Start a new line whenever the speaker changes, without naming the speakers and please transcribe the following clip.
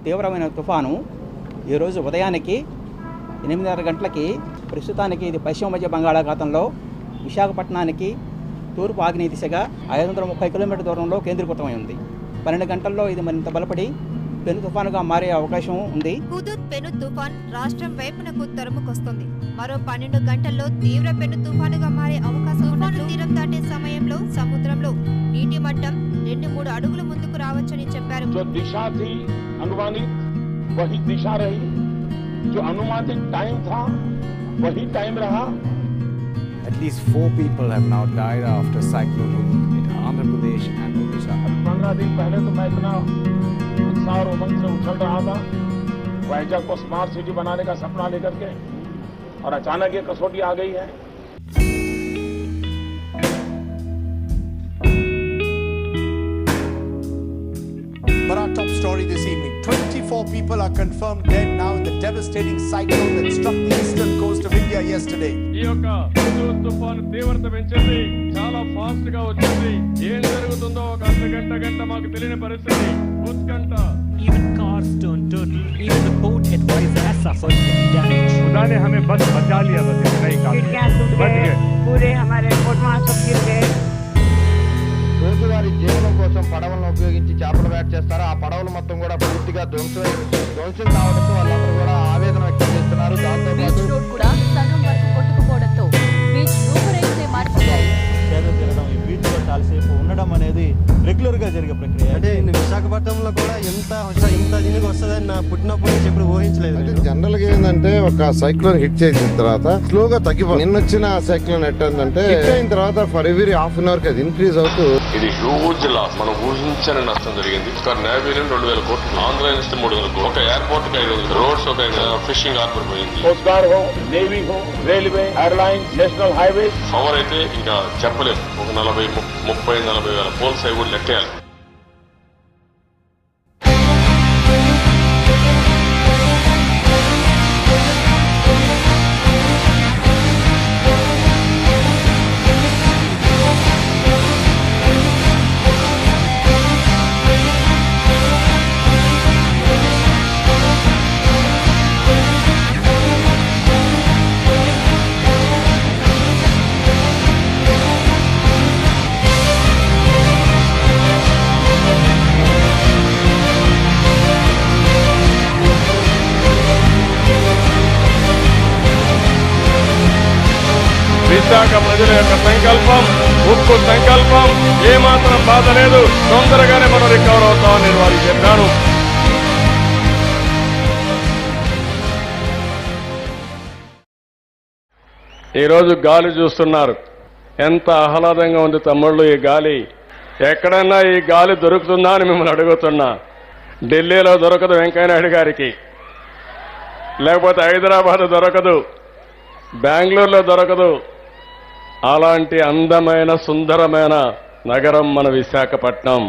తీవ్రమైన తుఫాను ఈరోజు ఉదయానికి 8:30 గంటలకి ప్రస్తుతానికి ఇది పశ్చిమ మధ్య బంగాళాఖాతంలో విశాఖపట్నానికి తూర్పు ఆగ్నేయ దిశగా 530 కిలోమీటర్ల దూరంలో కేంద్రీకృతమై ఉంది. 12 గంటల్లో ఇది మరింత బలపడి పెను తుఫానుగా మారే అవకాశం ఉంది.
హుదూద్ పెను తుఫాన్ రాష్ట్రం వైపునకు తరుముకొస్తుంది. మరో 12 గంటల్లో తీవ్ర పెను తుఫానుగా మారే అవకాశం ఉన్నట్లు తీరం దాటే సమయంలో సముద్రంలో నీటి మట్టం 2-3 అడుగుల ముందుకు రావచ్చని చెప్పారు.
जो दिशा थी अनुमानित वही दिशा रही, जो अनुमानित टाइम था वही टाइम रहा.
At least 4 people have now died after cyclone Hudud in Andhra Pradesh and Odisha.
15 दिन पहले तो मैं इतना उत्साह और उमंग से उछल रहा था वाइजैक को स्मार्ट सिटी बनाने का सपना लेकर के, और अचानक ये कसौटी आ गई है.
But our top story this evening, 24 people are confirmed dead now in the devastating cyclone that struck the eastern coast of India yesterday.
ఈ యొక్క హుదూద్ తుఫాను తీవ్రత పెంచింది, చాలా ఫాస్ట్ గా వచ్చింది. ఏం జరుగుతుందో ఒక గంట మాకు తెలియని పరిస్థితి, ఉత్కంఠ.
Even cars turned turtle. Even the boat advised has suffered heavy damage.
खुदा ने हमें बस बचा लिया, बस इतना ही काफी. बच गए.
पूरे हमारे फोटो सब गिर गए.
రోజువారీ జీవనం కోసం పడవలను ఉపయోగించి చేపల వేట చేస్తారు. ఆ పడవలు మొత్తం కూడా పూర్తిగా ధ్వంసం కావడంతో వాళ్ళందరూ కూడా ఆవేదన వ్యక్తం చేస్తున్నారు. దాంతో
బీచ్ రోడ్ కూడా సగం వరకు కొట్టుకుపోవడంతో బీచ్ రూపురేఖలే మారిపోయాయి.
తిరగడం, ఈ బీచ్ లో చాలాసేపు ఉండడం అనేది రెగ్యులర్ గా జరిగే ప్రక్రియ. అంటే విశాఖపట్నంలో కూడా ఇంత దీనికి వస్తుందని నా పుట్టినప్పటి నుంచి ఎప్పుడు ఊహించలేదు.
జనరల్ గా ఏంటంటే ఒక సైక్లోన్ హిట్ చేసిన తర్వాత స్లోగా తగ్గిపోతుంది. నిన్న వచ్చిన సైక్లోన్ ఎట్టంటే హిట్ అయిన తర్వాత for every half an hour అది ఇంక్రీజ్ అవుతూ
ఇది హ్యూజ్ లాస్, మనం ఊహించని నష్టం జరిగింది. ఒక నేవీలో 2,000 కోట్లు, ఆంధ్ర నుంచి 300 కోట్లు, ఒక ఎయిర్పోర్ట్ కి 500, రోడ్స్ ఒక ఫిషింగ్ హార్బర్ పోయింది. కోస్ట్ గార్డ్ హో, నేవీ హో, railway, airlines, national highways power అయితే ఇంకా చెప్పలేము. ఒక 40,000-40,000 పోల్స్ అవి కూడా లెక్కేయాలి. విశాఖ ప్రజల యొక్క సంకల్పం, ఉక్కు సంకల్పం, ఏమాత్రం బాధ లేదు, తొందరగానే మనం రికవర్ అవుతామని నేను వారికి చెప్పాను. ఈరోజు గాలి చూస్తున్నారు, ఎంత ఆహ్లాదంగా ఉంది తమ్ముళ్ళు ఈ గాలి. ఎక్కడన్నా ఈ గాలి దొరుకుతుందా అని మిమ్మల్ని అడుగుతున్నా. ఢిల్లీలో దొరకదు వెంకయ్యనాయుడు గారికి, లేకపోతే హైదరాబాద్ దొరకదు, బెంగళూరులో దొరకదు. అలాంటి అందమైన సుందరమైన నగరం మన విశాఖపట్నం.